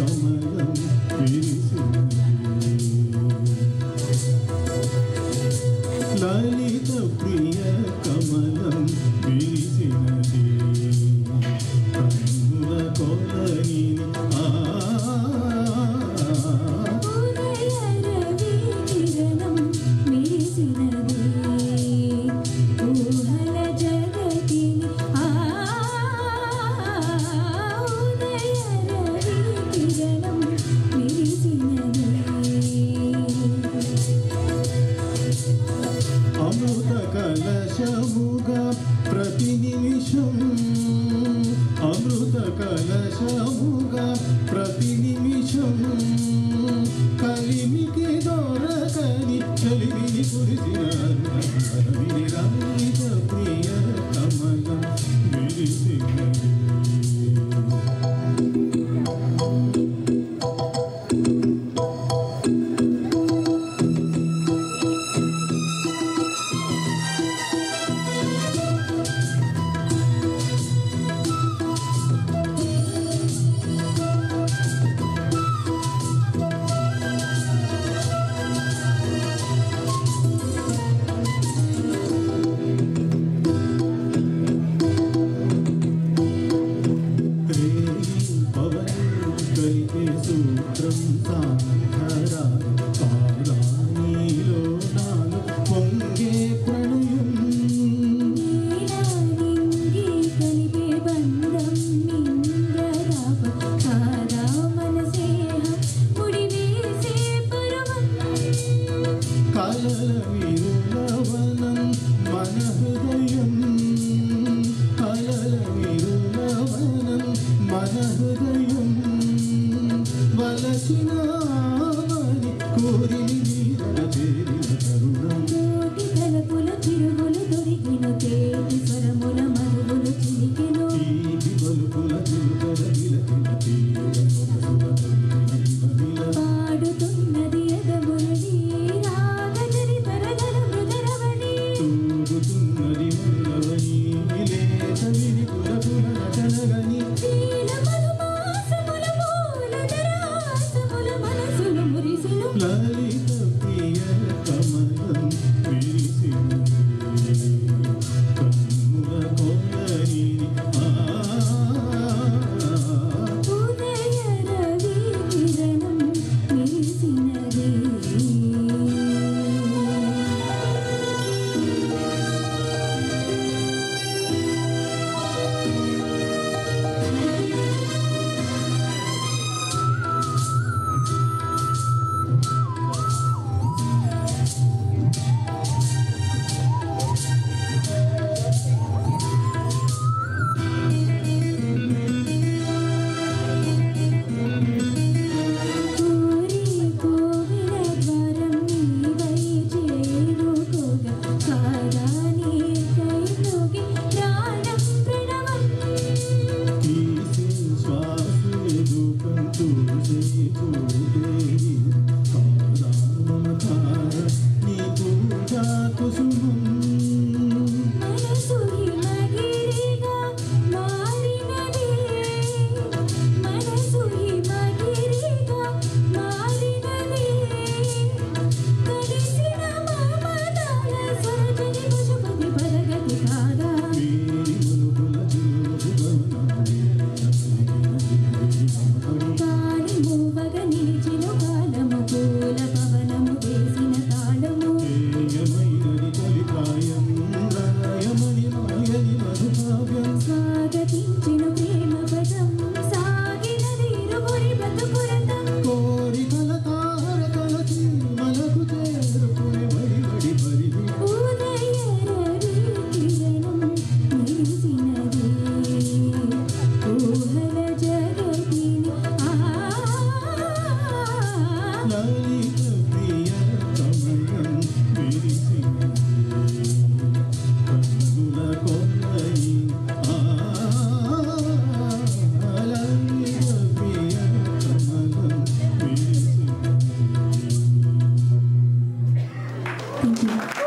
కమలం విరిసినది లలిత ప్రియ కమలం విరిసినది కన్నుల కొలని అమృత కలశముగా ప్రతి నిమిషం అమృత కలశముగా ప్రతి నిమిషం కలిమికి దొరకని కలిమిని కురిసిన లలిత ప్రియ కమలం విరిసినది సూత్రం సాధరా పాదానిలో నాలు పొంగే ప్రణయం కలిపే బంధం నింద్రదాప కారా మనసేహ ముడి వేసే పరమం కలల విరులవనం మన హృదయం కలల విరులవనం మన హృదయం వలసినామని కోరిని నీరడ చేరిన తరుణం కోటి తలపుల తిరుగులు దొరికిన తేటి స్వరముల మరుగులు చిలికెను తీపి బలుపుల చిలుకల విలకిన పాడుతున్నది ఎదమురళి రాగచరితరగల మృగరవణి తూగుతున్నది మృగవని లేత విరిపుల పుల నటనగని లలిత ప్రియ కమలం విరిసినది కన్నుల కొలని ఉదయ రవి కిరణం విరిసినది Thank you.